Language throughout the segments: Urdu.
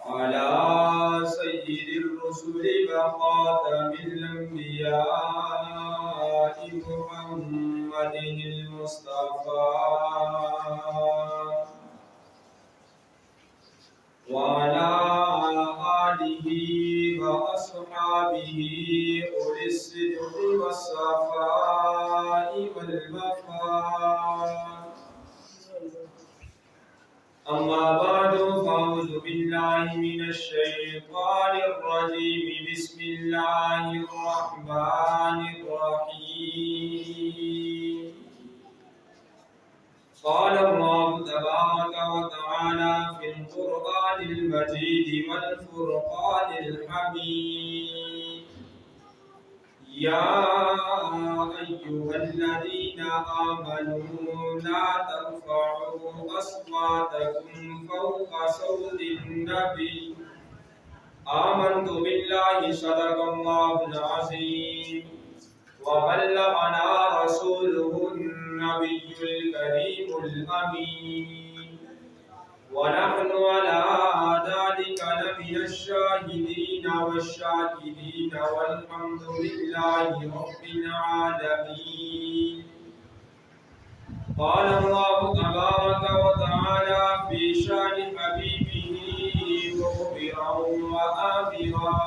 على سيد الرسل وخاتم الأنبياء محمد المصطفى وعلى آله وأصحابه أولي الصدق والصفاء والوفاء. أما بعد فأعوذ بالله من الشيطان الرجيم. بسم الله الرحمن الرحيم. قال الله تبارك وتعالى في القرآن المجيد والفرقان الحميد: يا أيها الذين آمنوا لا ترفعوا أصواتكم فوق صوت النبي. آمنت بالله صدق الله العظيم وبلغنا رسوله النبي الكريم الأمين ونحن على ذلك لمن الشاهدين والشاكرين والحمد لله رب العالمين. قال الله تبارك وتعالى في شان حبيبه مخبرا وآمرا: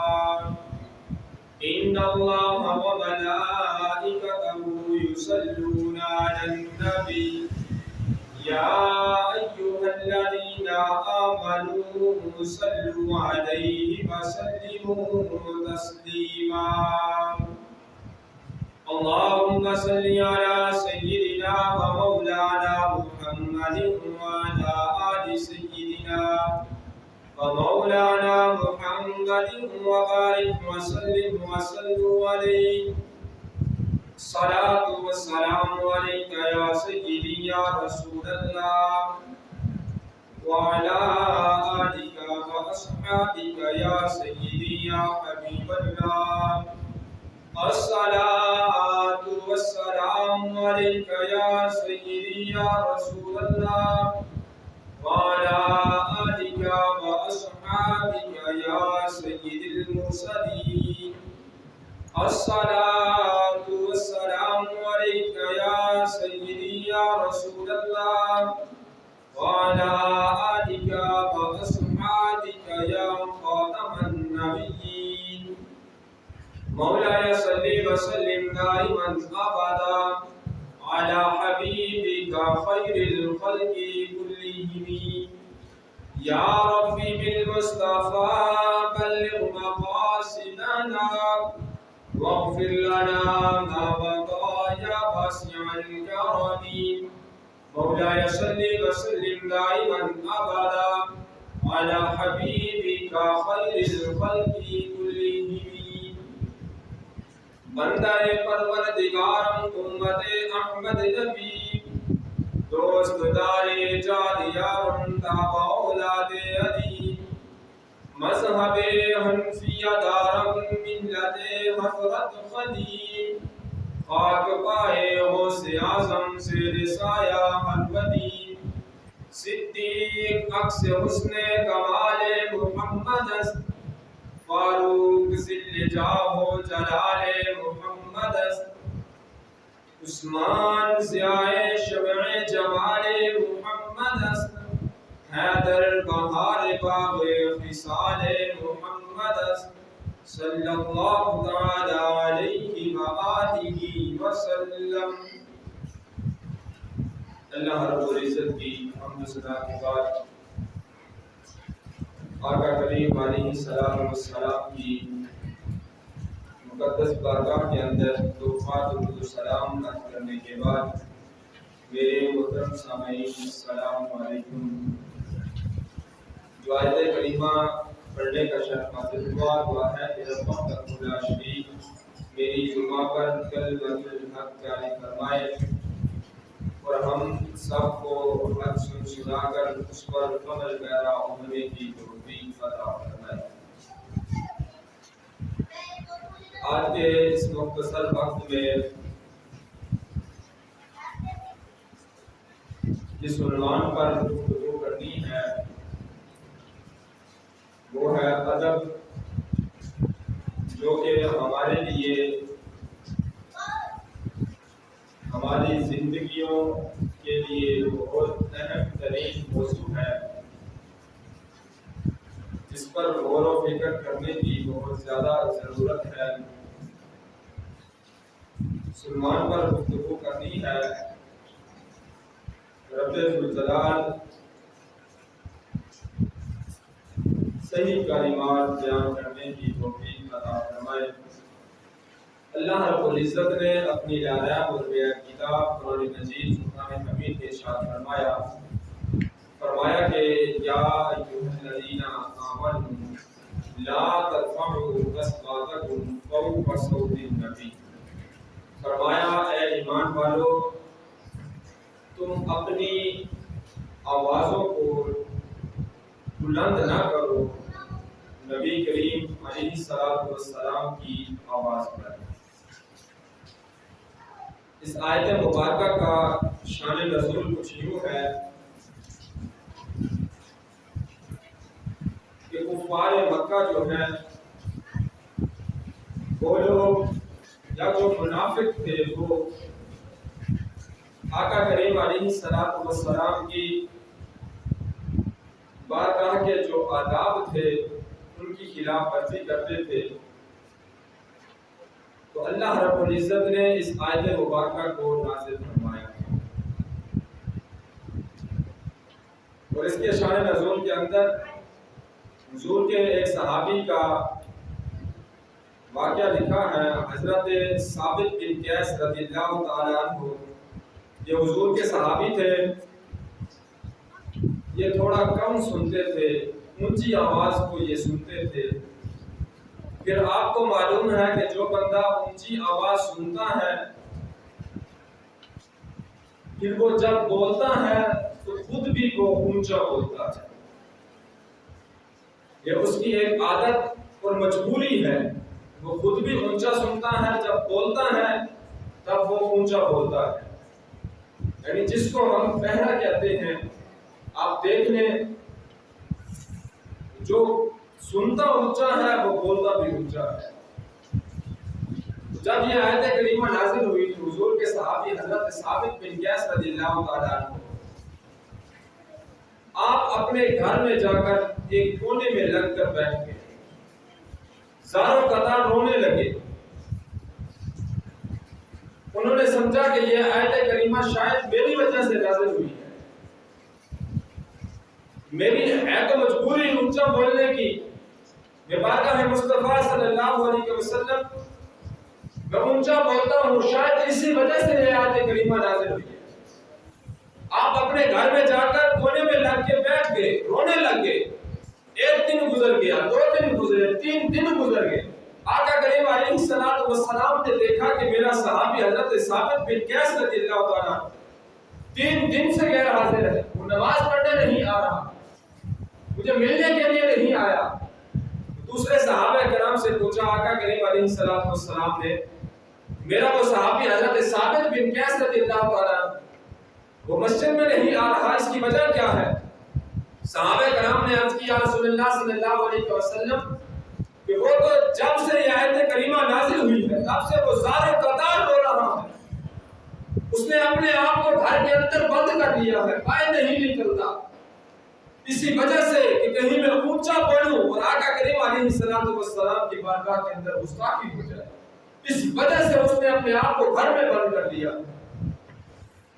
إن الله وملائكته يصلون على النبي يا أيها الذين آمنوا صلوا عليه وسلموا تسليما. اللهم صل على سيدنا ومولانا محمد وعلى آل سيدنا ومولانا محمد وبارك وسلم وصلوا عليه. الصلاة والسلام عليك يا سيدي يا رسول الله وعلى آلك وأصحابك يا سيدي يا حبيب الله. الصلاة والسلام عليك يا سيدي يا رسول الله وعلى آلك وأصحابك يا سيد المرسلين. الصلاة والسلام عليك يا سيدي يا رسول الله وعلى آلك وأصحابك يا خاتم النبيين. مولاي صل وسلم دائما أبدا على حبيبك خير الخلق كلهم. يا ربي بالمصطفى بلغ مقاصدنا واغفر لنا ما بقى يا واسع الكرم. مولاي صل وسلم دائما ابدا على حبيبك خير الخلق كلهم. بندہ پروردگارم امت احمد نبی دوست دار جاد یارم تابع اولاد علی مذہب حنفیہ دارم ملت حضرت خلیل خاک پائے غوث اعظم سے رسایا ہر ولی صدیق عکس حسن کمال محمد است فاروق ذل جاہ و جلال محمد است عثمان ضیاء شمع جمال محمد است حیدر بہار باغ خصال محمد است صلی اللہ تعالی علیہ وآلہ وسلم. اللہ رب العزت کی حمد و ثنا کے بعد آقا کریم علیہ السلام والسلام کی مقدس بارگاہ کے اندر توفات و سلام عرض کرنے کے بعد میرے محترم سامعین السلام علیکم. جو آیت کریمہ پڑھنے کا شرف حاصل ہوا دعا ہے کہ رب لا شریک میری زبان پر کل وزن الحق جاری فرمائے اور ہم سب کو حق سنا کر اس پر عمل پیرا ہونے کی توفیق عطا فرمائے. آج کے اس مختصر وقت میں جس عنوان پر گفتگو کرنی ہے وہ ہے ادب، جو کہ ہمارے لیے ہماری زندگیوں کے لیے بہت اہم ترین موضوع ہے، جس پر غور و فکر کرنے کی بہت زیادہ ضرورت ہے۔ اس عنوان پر گفتگو کرنی ہے رب ذوالجلال صحیح کلمات بیان کرنے کی توفیق عطا فرمائے۔ اللہ رب العزت نے اپنی لائق اور بے کتاب قرآن مجید فرقان حمید کے ارشاد فرمایا کہ یا ایھا الذین آمنوا لا ترفعوا اصواتکم فوق صوت النبی۔ فرمایا اے ایمان والو، تم اپنی آوازوں کو بلند نہ کرو نبی کریم علیہ السلام کی آواز پر۔ اس آیت مبارکہ کا شان نزول کچھ یوں ہے کہ کفار مکہ جو ہیں وہ لوگ یا جو منافق تھے وہ آقا کریم علیہ السلام کی بارگاہ کے جو آداب تھے ان کی خلاف ورزی کرتے تھے، تو اللہ رب العزت نے اس آیت مبارکہ کو نازل فرمایا، اور اس کے شان نزول کے اندر حضور کے ایک صحابی کا واقعہ لکھا ہے، حضرت ثابت بن قیس رضی اللہ تعالیٰ عنہ۔ یہ حضور کے صحابی تھے، یہ تھوڑا کم سنتے تھے، اونچی آواز کو یہ سنتے تھے۔ پھر آپ کو معلوم ہے کہ جو بندہ اونچی آواز سنتا ہے پھر وہ جب بولتا ہے تو خود بھی وہ اونچا بولتا ہے، یہ اس کی ایک عادت اور مجبوری ہے۔ وہ خود بھی اونچا سنتا ہے، جب بولتا ہے تب وہ اونچا بولتا ہے، یعنی جس کو ہم پہرا کہتے ہیں۔ آپ دیکھ لیں، جو سنتا اونچا ہے وہ بولتا بھی اونچا ہے۔ جب یہ آیت کریمہ نازل ہوئی تو حضور کے صحابی حضرت ثابت بن قیس رضی اللہ تعالیٰ عنہ آپ اپنے گھر میں جا کر ایک کونے میں لگ کر بیٹھ گئے، زاروں قطار رونے لگے۔ انہوں نے سمجھا کہ یہ آیت کریمہ شاید میری وجہ سے نازل ہوئی ہے، میری ہے تو مجبوری اونچا بولنے کی، میں بارگاہ مصطفیٰ صلی اللہ علیہ وسلم میں اونچا بولتا ہوں، شاید اسی وجہ سے یہ آیت کریمہ نازل ہوئی ہے۔ آپ اپنے گھر میں جا کر کونے میں لگ کے بیٹھ گئے، رونے لگ گئے۔ ایک دن گزر گیا، 2 دن گزرے، 3 دن گزر گئے۔ آقا کریم علیہ السلام نے دیکھا کہ میرا صحابی حضرت ثابت بن قیس رضی اللہ تعالیٰ 3 دن سے غیر حاضر ہے، وہ نماز پڑھنے نہیں آ رہا، مجھے ملنے کے لیے نہیں آیا۔ دوسرے صحابہ کرام سے پوچھا، آقا کریم علیہ السلام نے، میرا وہ صحابی حضرت ثابت بن قیس رضی اللہ تعالیٰ وہ مسجد میں نہیں آ رہا، اس کی وجہ کیا ہے؟ صحابہ کرام نے عرض کیا رسول اللہ صلی اللہ علیہ وسلم کہ وہ تو جب سے یہ آیت کریمہ نازل ہوئی ہے تب سے وہ زار قطار رو رہا ہے، اس نے اپنے آپ کو گھر کے اندر بند کر لیا ہے، باہر نہیں نکلتا، اسی وجہ سے کہ کہیں میں اونچا بولوں اور آقا کریم علیہ السلام کی بارگاہ کے اندر گستاخی ہو جائے، اس وجہ سے اس نے اپنے آپ کو گھر میں بند کر لیا۔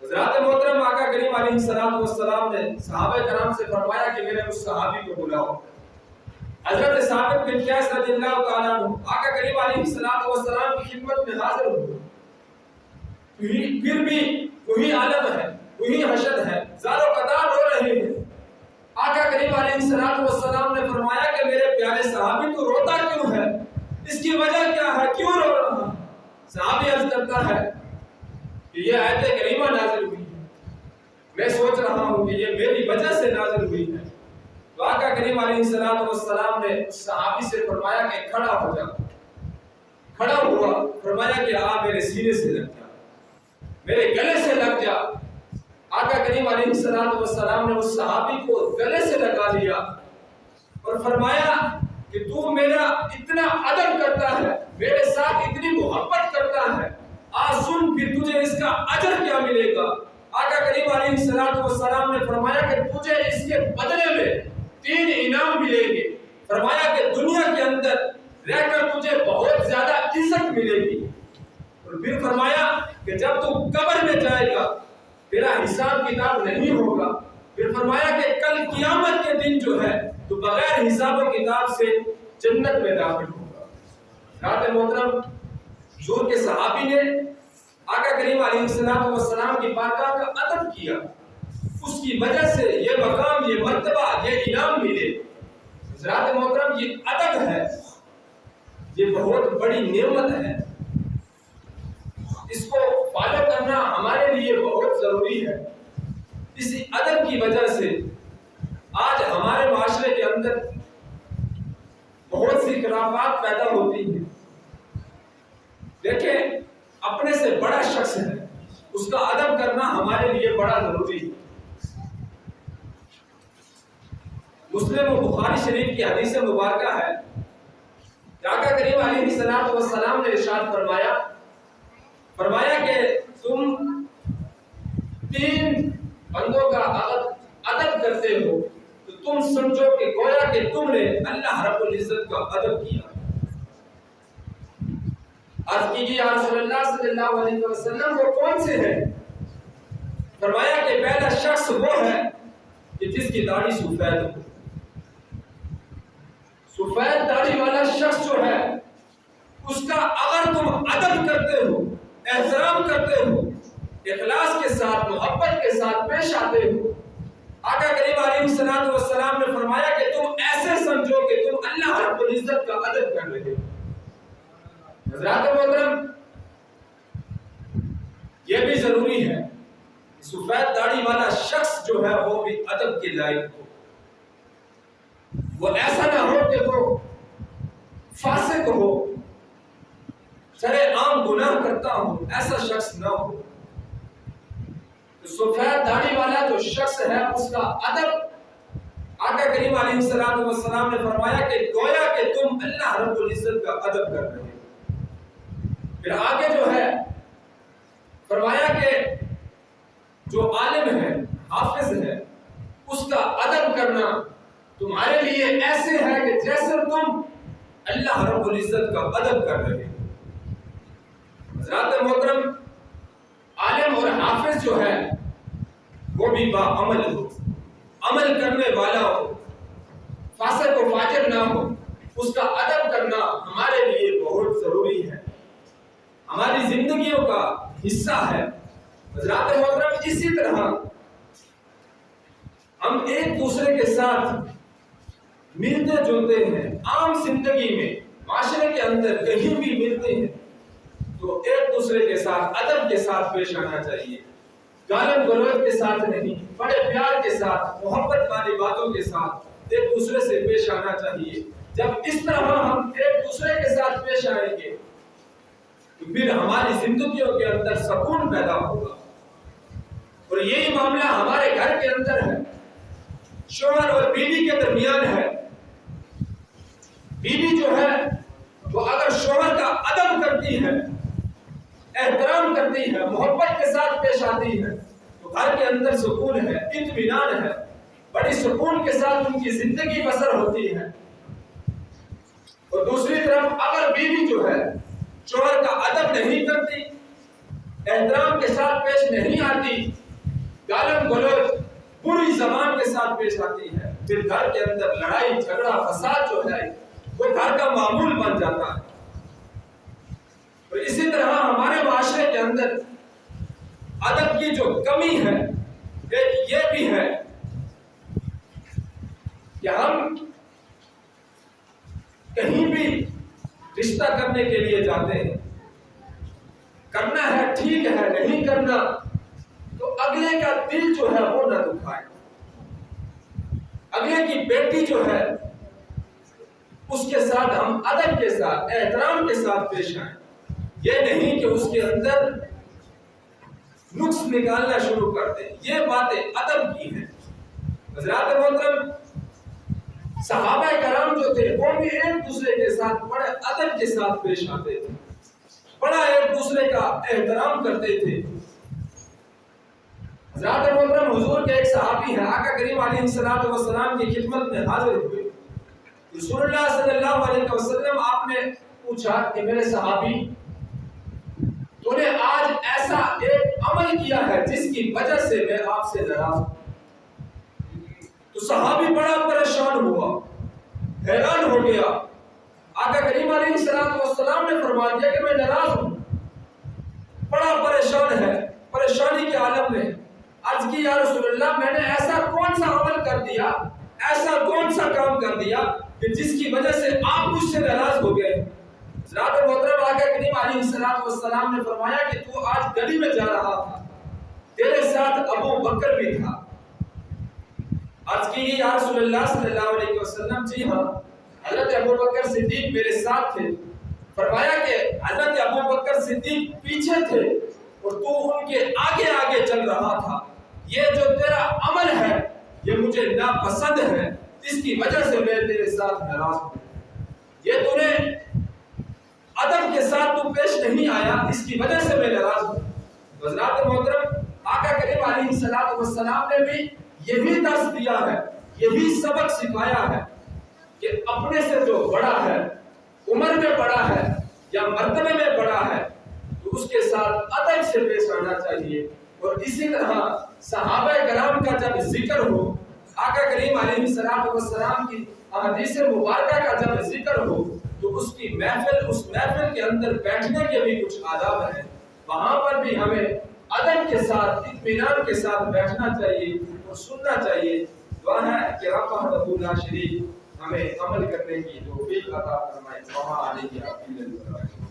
حضرات محترم، آقا کریم علیہ السلام نے صحابہ کرام سے فرمایا کہ میرے اس صحابی کو بلاؤ۔ حضرت ثابت بن قیس رضی اللہ تعالیٰ عنہ آقا کریم علیہ السلام کی خدمت میں حاضر ہوئے، پھر بھی وہی عالم ہے، وہی حشد ہے، زار و قطار رو رہے ہیں۔ آقا کریم علیہ السلام نے فرمایا کہ میرے پیارے صحابی تو روتا کیوں ہے، اس کی وجہ کیا ہے، کیوں رو رہا ہے؟ صحابی عرض کرتا ہے کہ یہ آیت کریمہ نازل ہوئی ہے، میں سوچ رہا ہوں کہ یہ میری وجہ سے نازل ہوئی ہے۔ تو آقا کریم علیہ السلام نے اس صحابی سے فرمایا کہ کھڑا ہو جا۔ کھڑا ہوا، فرمایا کہ آ میرے سینے سے لگ جا، میرے گلے سے لگ جا۔ آقا کریم علیہ السلام نے اس صحابی کو گلے سے لگا لیا اور فرمایا کہ تو میرا اتنا ادب کرتا ہے، میرے ساتھ اتنی محبت کرتا ہے، آج سن پھر تجھے اس کا اجر کیا ملے گا۔ آقا کریم علیہ السلام نے فرمایا کہ تجھے اس کے بدلے میں 3 انعام ملیں گے۔ فرمایا کہ دنیا کے اندر رہ کر تجھے بہت زیادہ عزت ملے گی، اور پھر فرمایا کہ جب تو قبر میں جائے گا تیرا حساب کتاب نہیں ہوگا، پھر فرمایا کہ کل قیامت کے دن جو ہے تو بغیر حساب و کتاب سے جنت میں داخل ہوگا۔ حضرات محترم، حضور کے صحابی نے آقا کریم علیہ السلام کی بارگاہ کا ادب کیا، اس کی وجہ سے یہ مقام، یہ مرتبہ، یہ انعام ملے۔ حضرات محترم، یہ ادب ہے، یہ بہت بڑی نعمت ہے، اس کو فالو کرنا ہمارے لیے بہت ضروری ہے۔ اسی ادب کی وجہ سے آج ہمارے معاشرے کے اندر بہت سی خلافات پیدا ہوتی ہیں۔ دیکھیں، اپنے سے بڑا شخص ہے، اس کا ادب کرنا ہمارے لیے بڑا ضروری ہے۔ مسلم و بخاری شریف کی حدیث مبارکہ ہے کہ آقا کریم علیہ السلام نے ارشاد فرمایا کہ تم 3 بندوں کا ادب کرتے ہو تو تم سمجھو کہ گویا کہ تم نے اللہ رب العزت کا ادب کیا۔ عرض کیجیے یا رسول اللہ صلی اللہ علیہ وسلم، وہ کون سے ہیں؟ فرمایا کہ پہلا شخص وہ ہے کہ جس کی داڑھی سفید ہو۔ سفید داڑھی والا شخص جو ہے اس کا اگر تم ادب کرتے ہو، احترام کرتے ہو، اخلاص کے ساتھ، محبت کے ساتھ پیش آتے ہو، آقا کریم علیہ السلام نے فرمایا کہ تم ایسے سمجھو کہ تم اللہ رب العزت کا ادب کر رہے ہو۔ حضرات محترم، یہ بھی ضروری ہے کہ سفید داڑھی والا شخص جو ہے وہ بھی ادب کے لائق ہو۔ وہ ایسا نہ ہو کہ وہ فاسق ہو، سرے عام گناہ کرتا ہو، ایسا شخص نہ ہو۔ سفید داڑھی والا جو شخص ہے اس کا ادب، آقا کریم علیہ السلام نے فرمایا کہ گویا کہ تم اللہ رب العزت کا ادب کر رہے ہو۔ پھر آگے جو ہے فرمایا کہ جو عالم ہے، حافظ ہے، اس کا ادب کرنا تمہارے لیے ایسے ہے کہ جیسے تم اللہ رب العزت کا ادب کر رہے ہو۔ حضرات محترم، عالم اور حافظ جو ہے وہ بھی باعمل ہو، عمل کرنے والا ہو، فاسق و فاجر نہ ہو، اس کا ادب کرنا ہمارے لیے بہت ضروری ہے، ہماری زندگیوں کا حصہ ہے۔ حضرات محترم، اسی طرح ہم ایک دوسرے کے ساتھ ملتے جلتے ہیں، عام زندگی میں، معاشرے کے اندر کہیں بھی ملتے ہیں تو ایک دوسرے کے ساتھ ادب کے ساتھ پیش آنا چاہیے، گالم گلوچ کے ساتھ نہیں، بڑے پیار کے ساتھ، محبت والی باتوں کے ساتھ ایک دوسرے سے پیش آنا چاہیے۔ جب اس طرح ہم ایک دوسرے کے ساتھ پیش آئیں گے تو پھر ہماری زندگیوں کے اندر سکون پیدا ہوگا۔ اور یہی معاملہ ہمارے گھر کے اندر ہے، شوہر اور بیوی کے درمیان ہے۔ بیوی جو ہے وہ اگر شوہر کا ادب کرتی ہے، احترام کرتی ہے، محبت کے ساتھ پیش آتی ہے تو گھر کے اندر سکون ہے، اطمینان ہے، بڑی سکون کے ساتھ ان کی زندگی بسر ہوتی ہے۔ اور دوسری طرف اگر بیوی جو ہے شوہر کا ادب نہیں کرتی، احترام کے ساتھ پیش نہیں آتی، گالم گلوچ بری زبان کے ساتھ پیش آتی ہے، پھر گھر کے اندر لڑائی جھگڑا فساد جو ہے وہ گھر کا معمول بن جاتا ہے۔ اور اسی طرح ہمارے معاشرے کے اندر ادب کی جو کمی ہے ایک یہ بھی ہے کہ ہم کہیں بھی رشتہ کرنے کے لیے جاتے ہیں، کرنا ہے ٹھیک ہے، نہیں کرنا تو اگلے کا دل جو ہے وہ نہ دکھائے، اگلے کی بیٹی جو ہے اس کے ساتھ ہم ادب کے ساتھ، احترام کے ساتھ پیش آئیں۔ یہ نہیں کہ اس کے اندر نقص نکالنا شروع کرتے ہیں. یہ باتیں ادب کی ہیں. حضرات محترم صحابہ کرام جو تھے وہ بھی ایک دوسرے کے ساتھ بڑے ادب کے ساتھ پیش آتے تھے, بڑا ایک دوسرے کا احترام کرتے تھے. حضرات محترم حضور کے ایک صحابی ہیں, آقا کریم علیہ الصلوۃ والسلام کی خدمت میں حاضر ہوئے. رسول اللہ صلی اللہ علیہ وسلم آپ نے پوچھا کہ میرے صحابی تو نے آج ایسا ایک عمل کیا ہے جس کی وجہ سے میں آپ سے ناراض ہوں. تو صحابی بڑا پریشان ہوا, حیران ہو گیا. آقا کریم علیہ الصلوۃ والسلام نے فرما دیا کہ میں ناراض ہوں, بڑا پریشان ہے, پریشانی کے عالم میں. عرض کی یا رسول اللہ میں نے ایسا کون سا عمل کر دیا, ایسا کون سا کام کر دیا کہ جس کی وجہ سے آپ مجھ سے ناراض ہو گئے. حضرات محترم آقا کریم علیہ الصلوۃ والسلام نے فرمایا کہ تو آج گلی میں جا رہا تھا, تیرے ساتھ ابو بکر بھی تھا. عرض کی یا رسول اللہ صلی اللہ علیہ وسلم جی ہاں, حضرت ابو بکر صدیق میرے ساتھ تھے. فرمایا کہ حضرت ابو بکر صدیق پیچھے تھے اور تو ان کے آگے آگے چل رہا تھا. یہ جو تیرا عمل ہے یہ مجھے ناپسند ہے, اس کی وجہ سے میں تیرے ساتھ ناراض ہوں. یہ تو نے ادب کے ساتھ تو پیش نہیں آیا, اس کی وجہ سے میں ناراض ہوں. حضرات محترم آقا کریم علیہ الصلوۃ والسلام نے بھی یہی درس دیا ہے, یہی سبق سکھایا ہے کہ اپنے سے جو بڑا ہے, عمر میں بڑا ہے یا مرتبے میں بڑا ہے, تو اس کے ساتھ ادب سے پیش آنا چاہیے. اور اسی طرح صحابہ کرام کا جب ذکر ہو, آقا کریم علیہ الصلوۃ والسلام کی احادیث مبارکہ کا جب ذکر ہو, تو اس کی محفل, اس محفل کے اندر بیٹھنے کے بھی کچھ آداب ہیں. وہاں پر بھی ہمیں ادب کے ساتھ, اطمینان کے ساتھ بیٹھنا چاہیے اور سننا چاہیے. دعا ہے کہ رب وحدہ لا شریک ہمیں عمل کرنے کی توفیق عطا فرمائے. وما علیہ